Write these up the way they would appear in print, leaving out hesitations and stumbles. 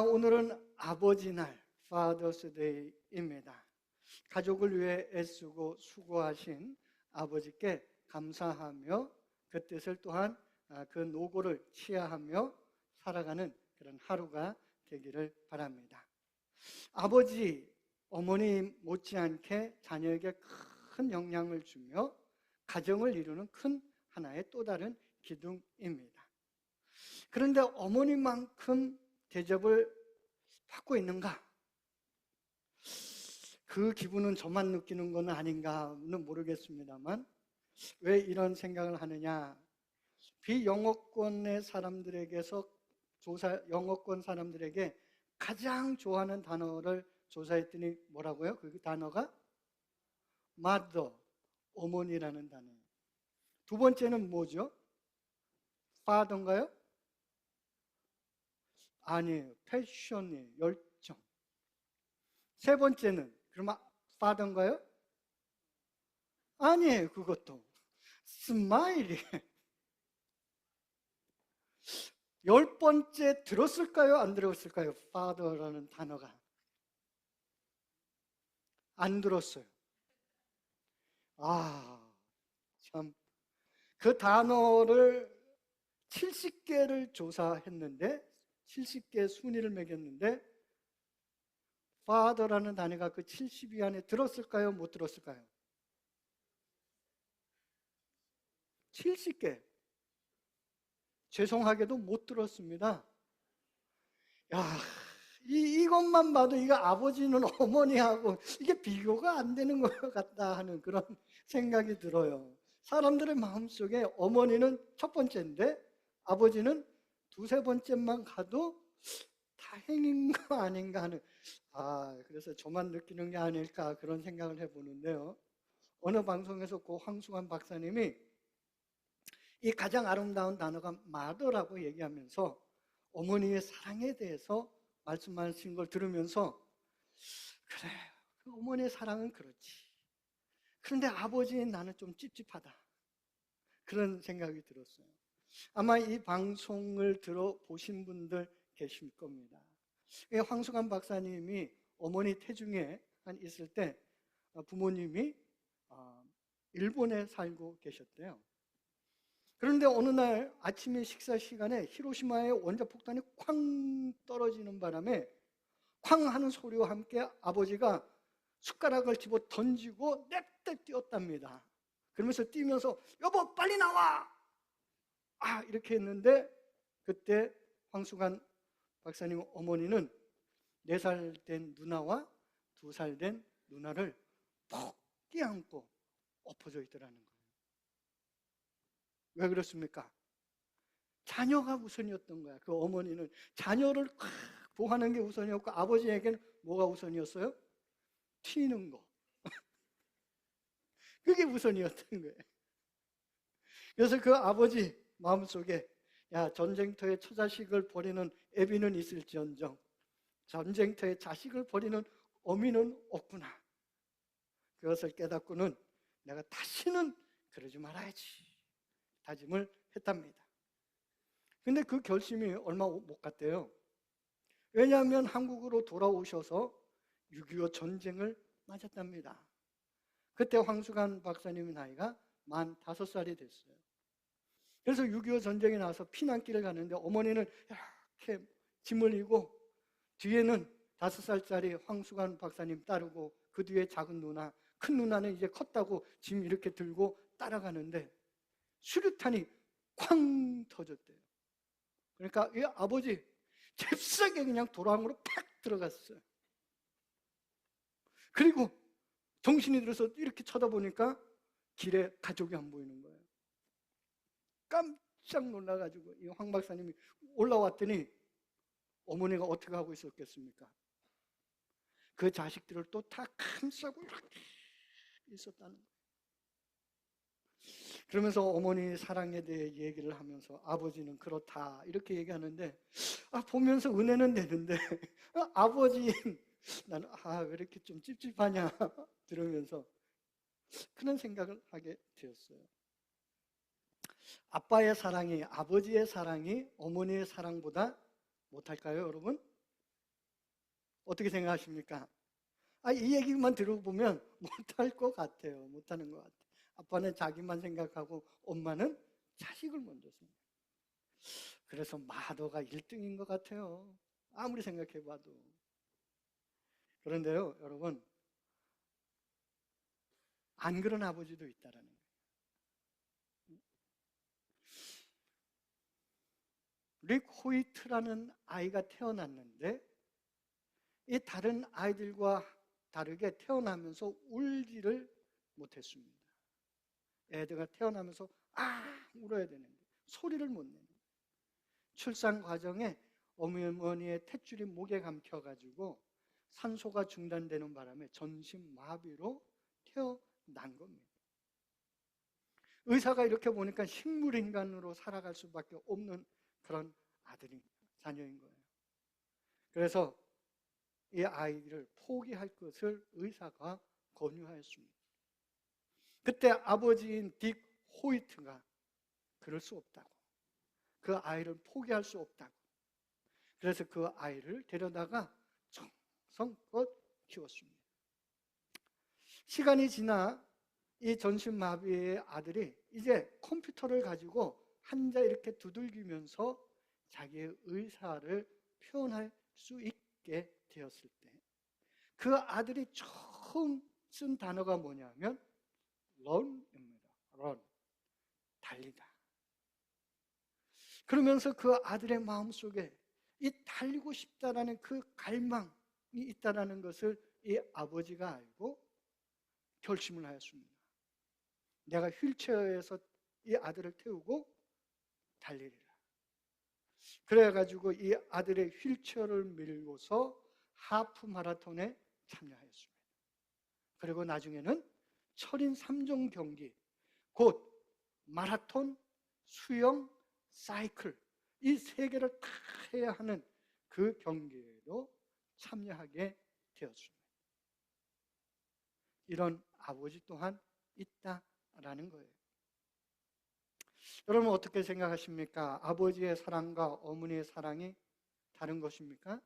오늘은 아버지 날, Father's Day입니다. 가족을 위해 애쓰고 수고하신 아버지께 감사하며 그 뜻을 또한 그 노고를 치하하며 살아가는 그런 하루가 되기를 바랍니다. 아버지, 어머니 못지않게 자녀에게 큰 영향을 주며 가정을 이루는 큰 하나의 또 다른 기둥입니다. 그런데 어머니만큼 대접을 받고 있는가? 그 기분은 저만 느끼는 건 아닌가는 모르겠습니다만 왜 이런 생각을 하느냐? 비영어권의 사람들에게서 영어권 사람들에게 가장 좋아하는 단어를 조사했더니 뭐라고요? 그 단어가 mother, 어머니라는 단어예요. 두 번째는 뭐죠? father인가요? 아니에요. 패션이에요. 열정. 세 번째는 그러면 father인가요? 아니에요. 그것도 스마일이. 10번째 들었을까요? 안 들었을까요? father라는 단어가. 안 들었어요. 참. 그 단어를 70개를 조사했는데 70개 순위를 매겼는데 father라는 단어가 그 70위 안에 들었을까요? 못 들었을까요? 70개. 죄송하게도 못 들었습니다. 이것만 봐도 이거 아버지는 어머니하고 이게 비교가 안 되는 것 같다 하는 그런 생각이 들어요. 사람들의 마음속에 어머니는 첫 번째인데 아버지는 두세 번째만 가도 다행인 거 아닌가 하는, 그래서 저만 느끼는 게 아닐까 그런 생각을 해보는데요. 어느 방송에서 고 황수관 박사님이 이 가장 아름다운 단어가 마더라고 얘기하면서 어머니의 사랑에 대해서 말씀하신 걸 들으면서 그래, 그 어머니의 사랑은 그렇지. 그런데 아버지는 나는 좀 찝찝하다. 그런 생각이 들었어요. 아마 이 방송을 들어보신 분들 계실 겁니다. 황수관 박사님이 어머니 태중에 있을 때 부모님이 일본에 살고 계셨대요. 그런데 어느 날 아침에 식사 시간에 히로시마의 원자폭탄이 쾅 떨어지는 바람에 쾅 하는 소리와 함께 아버지가 숟가락을 집어 던지고 냅대 뛰었답니다. 그러면서 뛰면서 여보 빨리 나와! 이렇게 했는데 그때 황수관 박사님 어머니는 4살 된 누나와 2살 된 누나를 푹 끼안고 엎어져 있더라는 거예요. 왜 그렇습니까? 자녀가 우선이었던 거야. 그 어머니는 자녀를 보호하는 게 우선이었고 아버지에게는 뭐가 우선이었어요? 튀는 거. 그게 우선이었던 거예요. 그래서 그 아버지 마음속에 전쟁터에 처자식을 버리는 애비는 있을지언정 전쟁터에 자식을 버리는 어미는 없구나. 그것을 깨닫고는 내가 다시는 그러지 말아야지 다짐을 했답니다. 근데 그 결심이 얼마 못 갔대요. 왜냐하면 한국으로 돌아오셔서 6.25 전쟁을 맞았답니다. 그때 황수관 박사님의 나이가 만 5살이 됐어요. 그래서 6.25 전쟁이 나와서 피난길을 가는데 어머니는 이렇게 짐을 지고 뒤에는 5살짜리 황수관 박사님 따르고 그 뒤에 작은 누나, 큰 누나는 이제 컸다고 짐 이렇게 들고 따라가는데 수류탄이 쾅 터졌대요. 그러니까 이 아버지 잽싸게 그냥 도랑으로 팍 들어갔어요. 그리고 정신이 들어서 이렇게 쳐다보니까 길에 가족이 안 보이는 거예요. 깜짝 놀라가지고 이 황 박사님이 올라왔더니 어머니가 어떻게 하고 있었겠습니까? 그 자식들을 또 다 감싸고 이렇게 있었다는 거예요. 그러면서 어머니 사랑에 대해 얘기를 하면서 아버지는 그렇다 이렇게 얘기하는데 보면서 은혜는 되는데 아버지 나는 왜 이렇게 좀 찝찝하냐 들으면서 그런 생각을 하게 되었어요. 아빠의 사랑이 아버지의 사랑이 어머니의 사랑보다 못할까요, 여러분? 어떻게 생각하십니까? 이 얘기만 들어보면 못할 것 같아요. 못하는 것 같아요. 아빠는 자기만 생각하고 엄마는 자식을 먼저 생각해요. 그래서 마더가 1등인 것 같아요. 아무리 생각해봐도. 그런데요, 여러분, 안 그런 아버지도 있다라는 거예요. 릭 호이트라는 아이가 태어났는데 이 다른 아이들과 다르게 태어나면서 울지를 못했습니다. 애들가 태어나면서 울어야 되는데 소리를 못 내는 거예요. 출산 과정에 어머니의 탯줄이 목에 감겨가지고 산소가 중단되는 바람에 전신마비로 태어난 겁니다. 의사가 이렇게 보니까 식물인간으로 살아갈 수밖에 없는 그런 자녀인 거예요. 그래서 이 아이를 포기할 것을 의사가 권유하였습니다. 그때 아버지인 딕 호이트가 그럴 수 없다고, 그 아이를 포기할 수 없다고, 그래서 그 아이를 데려다가 정성껏 키웠습니다. 시간이 지나 이 전신마비의 아들이 이제 컴퓨터를 가지고 앉아 이렇게 두들기면서 자기의 의사를 표현할 수 있게 되었을 때 그 아들이 처음 쓴 단어가 뭐냐면 run입니다. run, 달리다. 그러면서 그 아들의 마음속에 이 달리고 싶다라는 그 갈망이 있다라는 것을 이 아버지가 알고 결심을 하였습니다. 내가 휠체어에서 이 아들을 태우고 달리리라. 그래가지고 이 아들의 휠체어를 밀고서 하프 마라톤에 참여하였습니다. 그리고 나중에는 철인 3종 경기, 곧 마라톤, 수영, 사이클, 이 세 개를 다 해야 하는 그 경기에도 참여하게 되었습니다. 이런 아버지 또한 있다라는 거예요. 여러분 어떻게 생각하십니까? 아버지의 사랑과 어머니의 사랑이 다른 것입니까?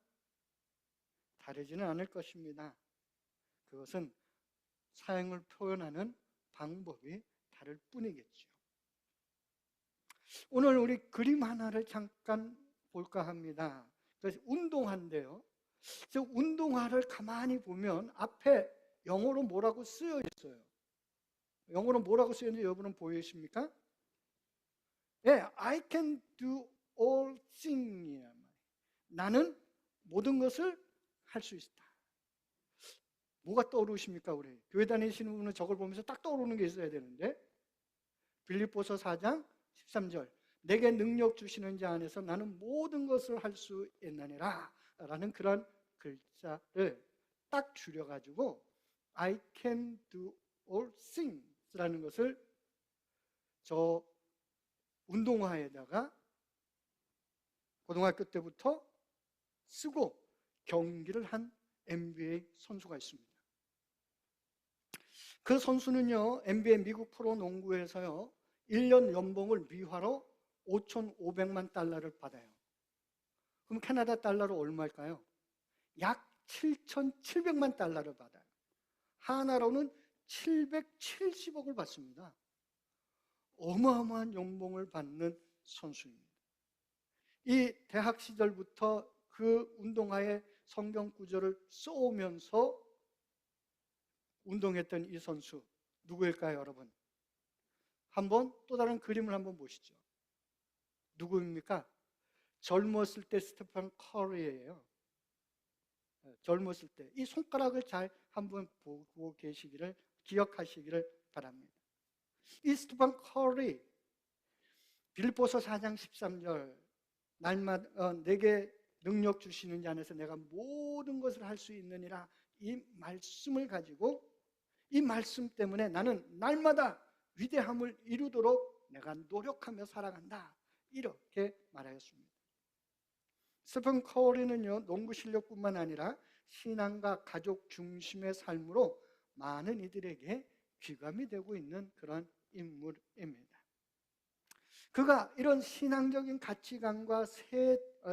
다르지는 않을 것입니다. 그것은 사랑을 표현하는 방법이 다를 뿐이겠죠. 오늘 우리 그림 하나를 잠깐 볼까 합니다. 그래서 운동화인데요. 운동화를 가만히 보면 앞에 영어로 뭐라고 쓰여 있어요. 영어로 뭐라고 쓰여 있는지 여러분은 보이십니까? 예, I can do all things. 나는 모든 것을 할 수 있다. 뭐가 떠오르십니까? 우리 교회 다니시는 분은 저걸 보면서 딱 떠오르는 게 있어야 되는데, 빌립보서 4장 13절, 내게 능력 주시는 자 안에서 나는 모든 것을 할 수 있나니라 라는 그런 글자를 딱 줄여가지고 I can do all things 라는 것을 저 운동화에다가 고등학교 때부터 쓰고 경기를 한 NBA 선수가 있습니다. 그 선수는요, NBA 미국 프로농구에서요 1년 연봉을 미화로 5,500만 달러를 받아요. 그럼 캐나다 달러로 얼마일까요? 약 7,700만 달러를 받아요. 하나로는 770억을 받습니다. 어마어마한 연봉을 받는 선수입니다. 이 대학 시절부터 그 운동화에 성경 구절을 써오면서 운동했던 이 선수 누구일까요, 여러분? 한번 또 다른 그림을 한번 보시죠. 누구입니까? 젊었을 때 스테판 커리예요. 젊었을 때 이 손가락을 잘 한번 보고 계시기를 기억하시기를 바랍니다. 이 스테판 커리, 빌립보서 4장 13절, 날마다 내게 능력 주시는 자 안에서 내가 모든 것을 할 수 있느니라, 이 말씀을 가지고 이 말씀 때문에 나는 날마다 위대함을 이루도록 내가 노력하며 살아간다, 이렇게 말하였습니다. 스테픈 커리는요, 농구 실력뿐만 아니라 신앙과 가족 중심의 삶으로 많은 이들에게 귀감이 되고 있는 그런 인물입니다. 그가 이런 신앙적인 가치관과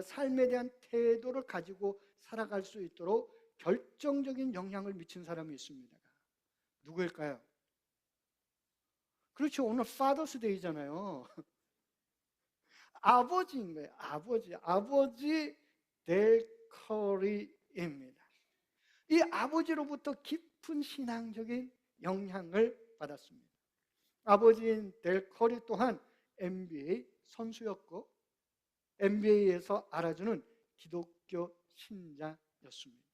삶에 대한 태도를 가지고 살아갈 수 있도록 결정적인 영향을 미친 사람이 있습니다. 누구일까요? 그렇죠. 오늘 파더스 데이잖아요. 아버지인 거예요. 아버지 델 커리입니다. 이 아버지로부터 깊은 신앙적인 영향을 받았습니다. 아버지인 델 커리 또한 NBA 선수였고 NBA에서 알아주는 기독교 신자였습니다.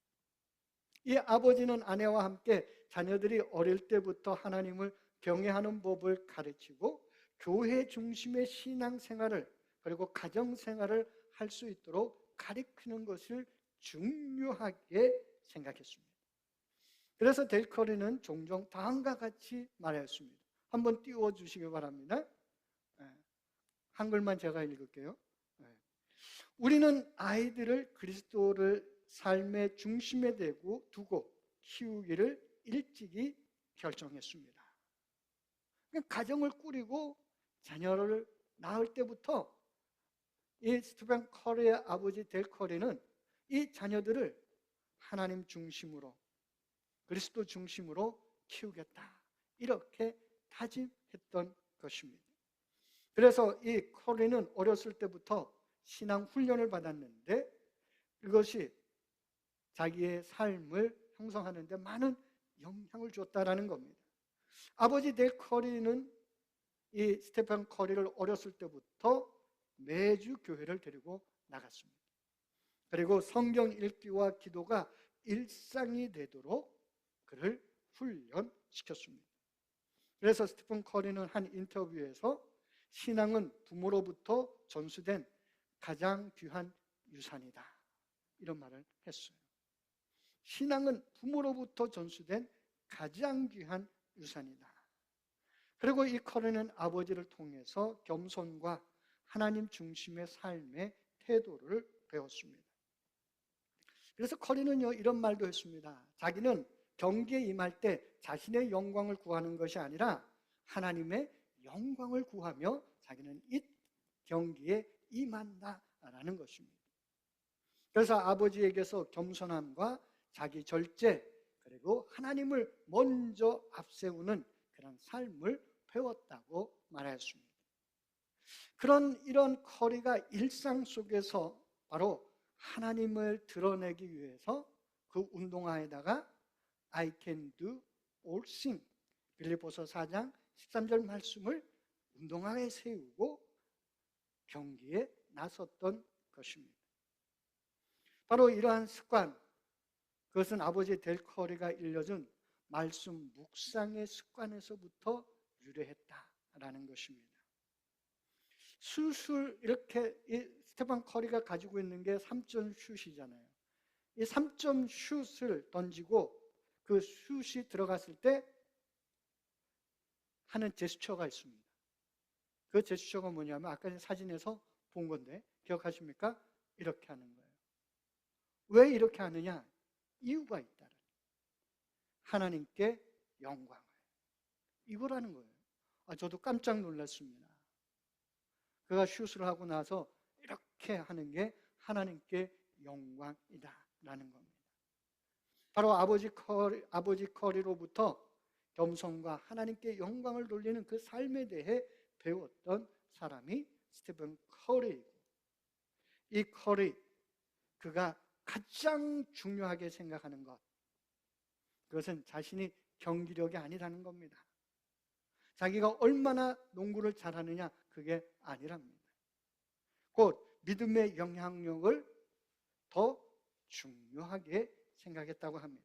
이 아버지는 아내와 함께 자녀들이 어릴 때부터 하나님을 경외하는 법을 가르치고 교회 중심의 신앙생활을 그리고 가정생활을 할 수 있도록 가르치는 것을 중요하게 생각했습니다. 그래서 델 커리는 종종 다음과 같이 말했습니다. 한번 띄워주시기 바랍니다. 한글만 제가 읽을게요. 우리는 아이들을 그리스도를 삶의 중심에 두고 키우기를 일찍이 결정했습니다. 가정을 꾸리고 자녀를 낳을 때부터 이 스티븐 커리의 아버지 델 커리는 이 자녀들을 하나님 중심으로 그리스도 중심으로 키우겠다 이렇게 다짐했던 것입니다. 그래서 이 커리는 어렸을 때부터 신앙 훈련을 받았는데 이것이 자기의 삶을 형성하는 데 많은 영향을 줬다라는 겁니다. 아버지 델 커리는 이 스테판 커리를 어렸을 때부터 매주 교회를 데리고 나갔습니다. 그리고 성경 읽기와 기도가 일상이 되도록 그를 훈련시켰습니다. 그래서 스테판 커리는 한 인터뷰에서 신앙은 부모로부터 전수된 가장 귀한 유산이다 이런 말을 했어요. 신앙은 부모로부터 전수된 가장 귀한 유산이다. 그리고 이 커리는 아버지를 통해서 겸손과 하나님 중심의 삶의 태도를 배웠습니다. 그래서 커리는요 이런 말도 했습니다. 자기는 경기에 임할 때 자신의 영광을 구하는 것이 아니라 하나님의 영광을 구하며 자기는 이 경기에 임한다라는 것입니다. 그래서 아버지에게서 겸손함과 자기 절제 그리고 하나님을 먼저 앞세우는 그런 삶을 배웠다고 말했습니다. 이런 커리가 일상 속에서 바로 하나님을 드러내기 위해서 그 운동화에다가 I can do all things 빌립보서 4장 13절 말씀을 운동화에 세우고 경기에 나섰던 것입니다. 바로 이러한 습관, 그것은 아버지 델 커리가 일려준 말씀 묵상의 습관에서부터 유래했다라는 것입니다. 이렇게 스테판 커리가 가지고 있는 게 3점 슛이잖아요. 이 3점 슛을 던지고 그 슛이 들어갔을 때 하는 제스처가 있습니다. 그 제스처가 뭐냐면 아까 사진에서 본 건데 기억하십니까? 이렇게 하는 거예요. 왜 이렇게 하느냐? 이유가 있다. 하나님께 영광을. 이거라는 거예요. 저도 깜짝 놀랐습니다. 그가 슛을 하고 나서 이렇게 하는 게 하나님께 영광이다라는 겁니다. 바로 아버지 커리로부터 겸손과 하나님께 영광을 돌리는 그 삶에 대해 배웠던 사람이 스티븐 커리이고 이 커리 그가 가장 중요하게 생각하는 것 그것은 자신이 경기력이 아니라는 겁니다. 자기가 얼마나 농구를 잘하느냐 그게 아니랍니다. 곧 믿음의 영향력을 더 중요하게 생각했다고 합니다.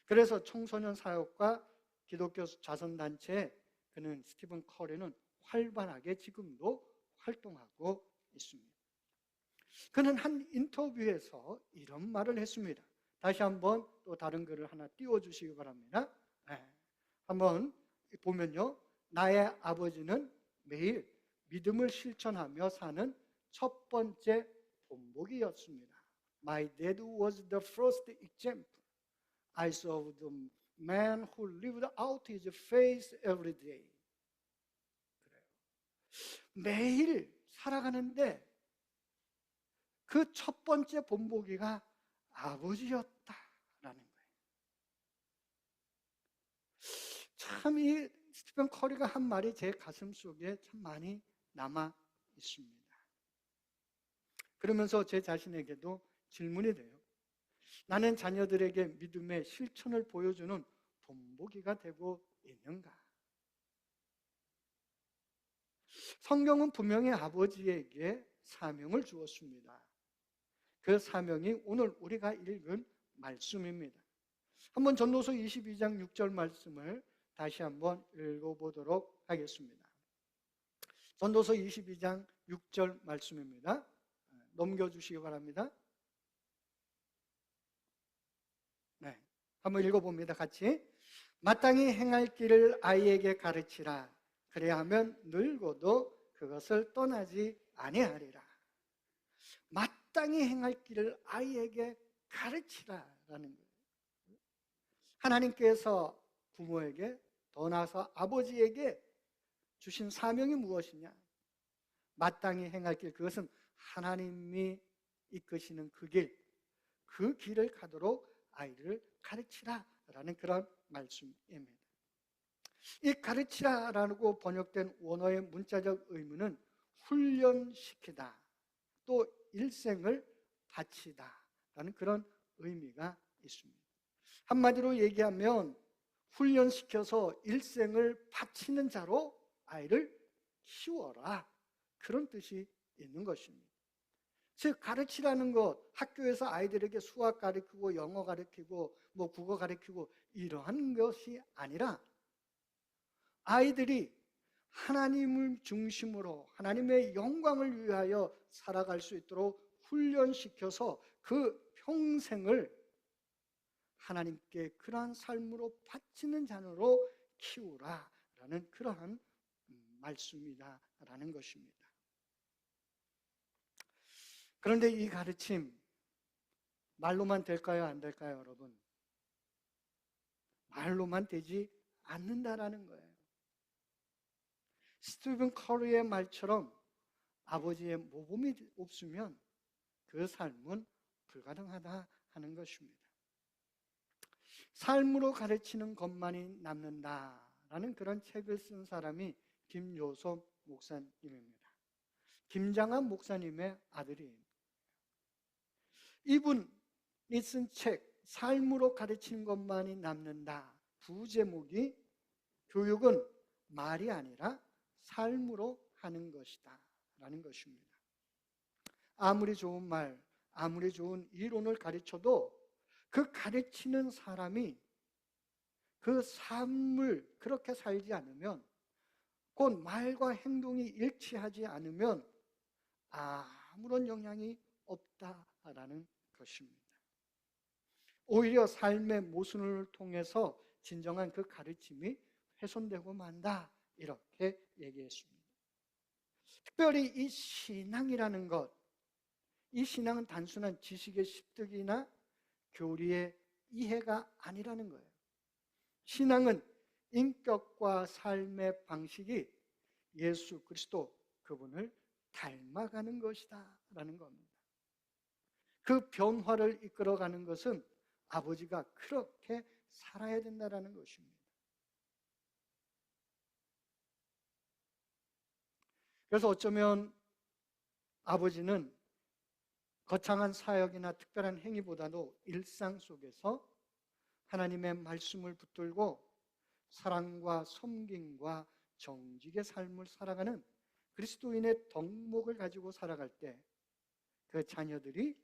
그래서 청소년 사역과 기독교 자선단체에 그는 스티븐 커리는 활발하게 지금도 활동하고 있습니다. 그는 한 인터뷰에서 이런 말을 했습니다. 다시 한번 또 다른 글을 하나 띄워주시기 바랍니다. 한번 보면요. 나의 아버지는 매일 믿음을 실천하며 사는 첫 번째 본보기였습니다. My dad was the first example. I saw the man who lived out his faith every day. 그래요. 매일 살아가는데 그 첫 번째 본보기가 아버지였다 거예요. 참 이 스티븐 커리가 한 말이 제 가슴 속에 참 많이 남아 있습니다. 그러면서 제 자신에게도 질문이 돼요. 나는 자녀들에게 믿음의 실천을 보여주는 본보기가 되고 있는가? 성경은 분명히 아버지에게 사명을 주었습니다. 그 사명이 오늘 우리가 읽은 말씀입니다. 한번 전도서 22장 6절 말씀을 다시 한번 읽어보도록 하겠습니다. 전도서 22장 6절 말씀입니다. 넘겨주시기 바랍니다. 네, 한번 읽어봅니다. 같이. 마땅히 행할 길을 아이에게 가르치라. 그래야 하면 늙어도 그것을 떠나지 아니하리라. 마땅히 행할 길을 아이에게 가르치라라는 거예요. 하나님께서 부모에게, 더 나아서 아버지에게 주신 사명이 무엇이냐? 마땅히 행할 길, 그것은 하나님이 이끄시는 그 길, 그 길을 가도록 아이를 가르치라라는 그런 말씀입니다. 이 가르치라라고 번역된 원어의 문자적 의미는 훈련시키다, 또 일생을 바치다라는 그런 의미가 있습니다. 한마디로 얘기하면 훈련시켜서 일생을 바치는 자로 아이를 키워라, 그런 뜻이 있는 것입니다. 즉 가르치라는 것, 학교에서 아이들에게 수학 가르치고 영어 가르치고 뭐 국어 가르치고 이러한 것이 아니라 아이들이 하나님을 중심으로 하나님의 영광을 위하여 살아갈 수 있도록 훈련시켜서 그 평생을 하나님께 그러한 삶으로 바치는 자녀로 키우라라는 그러한 말씀이다라는 것입니다. 그런데 이 가르침 말로만 될까요? 안 될까요, 여러분? 말로만 되지 않는다라는 거예요. 스티븐 커리의 말처럼 아버지의 모범이 없으면 그 삶은 불가능하다 하는 것입니다. 삶으로 가르치는 것만이 남는다라는 그런 책을 쓴 사람이 김요섭 목사님입니다. 김장한 목사님의 아들이에요. 이분이 쓴 책, 삶으로 가르치는 것만이 남는다. 부제목이 교육은 말이 아니라 삶으로 하는 것이다 라는 것입니다. 아무리 좋은 말, 아무리 좋은 이론을 가르쳐도 그 가르치는 사람이 그 삶을 그렇게 살지 않으면, 곧 말과 행동이 일치하지 않으면 아무런 영향이 없다라는 것입니다. 오히려 삶의 모순을 통해서 진정한 그 가르침이 훼손되고 만다, 이렇게 얘기했습니다. 특별히 이 신앙이라는 것, 이 신앙은 단순한 지식의 습득이나 교리의 이해가 아니라는 거예요. 신앙은 인격과 삶의 방식이 예수 그리스도 그분을 닮아가는 것이다 라는 겁니다. 그 변화를 이끌어가는 것은 아버지가 그렇게 살아야 된다는 것입니다. 그래서 어쩌면 아버지는 거창한 사역이나 특별한 행위보다도 일상 속에서 하나님의 말씀을 붙들고 사랑과 섬김과 정직의 삶을 살아가는 그리스도인의 덕목을 가지고 살아갈 때 그 자녀들이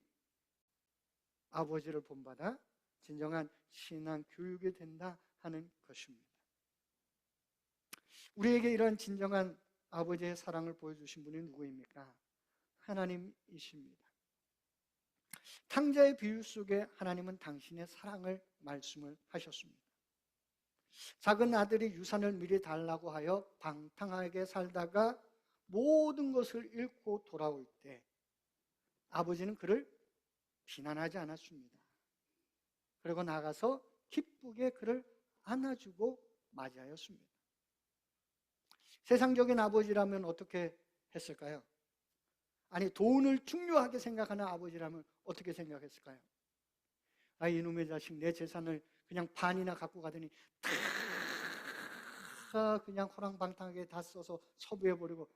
아버지를 본받아 진정한 신앙 교육이 된다 하는 것입니다. 우리에게 이런 진정한 아버지의 사랑을 보여주신 분이 누구입니까? 하나님이십니다. 탕자의 비유 속에 하나님은 당신의 사랑을 말씀을 하셨습니다. 작은 아들이 유산을 미리 달라고 하여 방탕하게 살다가 모든 것을 잃고 돌아올 때 아버지는 그를 비난하지 않았습니다. 그리고 나가서 기쁘게 그를 안아주고 맞이하였습니다. 세상적인 아버지라면 어떻게 했을까요? 아니, 돈을 중요하게 생각하는 아버지라면 어떻게 생각했을까요? 아, 이놈의 자식 내 재산을 그냥 반이나 갖고 가더니 다 그냥 호랑방탕하게 다 써서 처부해버리고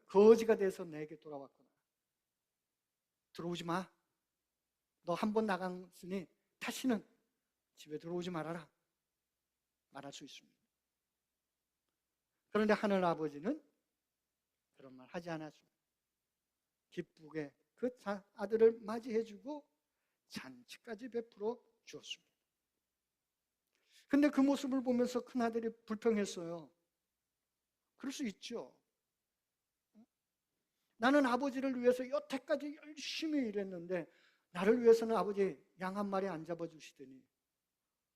거지가 돼서 내게 돌아왔구나. 들어오지 마. 너 한 번 나갔으니 다시는 집에 들어오지 말아라. 말할 수 있습니다. 그런데 하늘 아버지는 그런 말 하지 않았습니다. 기쁘게 그 아들을 맞이해주고 잔치까지 베풀어 주었습니다. 근데 그 모습을 보면서 큰아들이 불평했어요. 그럴 수 있죠. 나는 아버지를 위해서 여태까지 열심히 일했는데 나를 위해서는 아버지 양 한 마리 안 잡아주시더니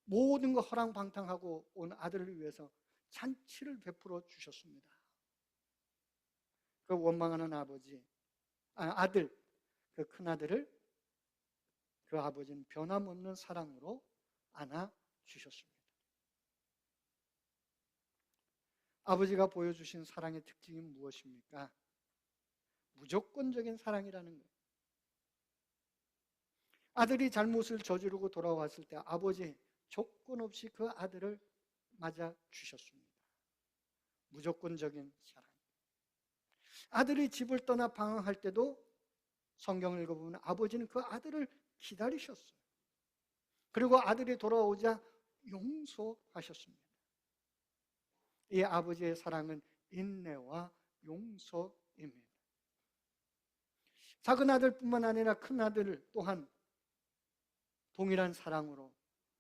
모든 거 허랑방탕하고 온 아들을 위해서 잔치를 베풀어 주셨습니다. 그 원망하는 아들, 그 큰아들을 그 아버지는 변함없는 사랑으로 안아주셨습니다. 아버지가 보여주신 사랑의 특징이 무엇입니까? 무조건적인 사랑이라는 거예요. 아들이 잘못을 저지르고 돌아왔을 때 아버지 조건 없이 그 아들을 맞아 주셨습니다. 무조건적인 사랑. 아들이 집을 떠나 방황할 때도 성경을 읽어보면 아버지는 그 아들을 기다리셨어요. 그리고 아들이 돌아오자 용서하셨습니다. 이 아버지의 사랑은 인내와 용서입니다. 작은 아들뿐만 아니라 큰 아들 또한 동일한 사랑으로,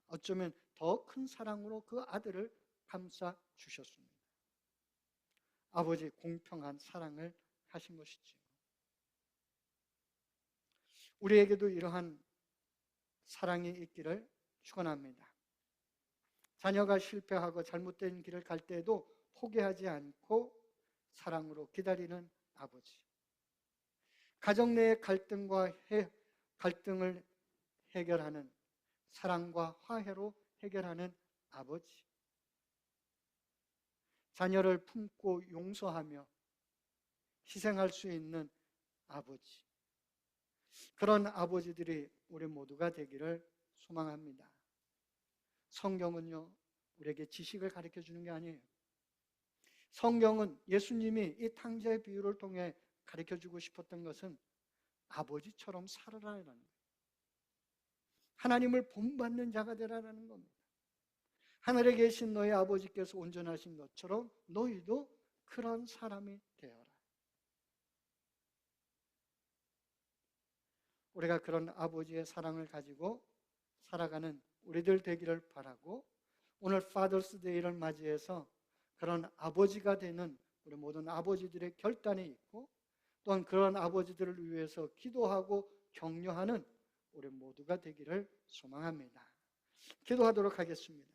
어쩌면 더 큰 사랑으로 그 아들을 감싸 주셨습니다. 아버지 공평한 사랑을 하신 것이지요. 우리에게도 이러한 사랑이 있기를 축원합니다. 자녀가 실패하고 잘못된 길을 갈 때에도 포기하지 않고 사랑으로 기다리는 아버지. 가정 내의 갈등을 해결하는 사랑과 화해로 해결하는 아버지. 자녀를 품고 용서하며 희생할 수 있는 아버지. 그런 아버지들이 우리 모두가 되기를 소망합니다. 성경은요, 우리에게 지식을 가르쳐 주는 게 아니에요. 성경은 예수님이 이 탕자의 비유를 통해 가르쳐 주고 싶었던 것은 아버지처럼 살아라라는 거예요. 하나님을 본받는 자가 되라라는 겁니다. 하늘에 계신 너희 아버지께서 온전하신 것처럼 너희도 그런 사람이 되어라. 우리가 그런 아버지의 사랑을 가지고 살아가는 우리들 되기를 바라고, 오늘 파더스 데이를 맞이해서 그런 아버지가 되는 우리 모든 아버지들의 결단이 있고, 또한 그런 아버지들을 위해서 기도하고 격려하는 우리 모두가 되기를 소망합니다. 기도하도록 하겠습니다.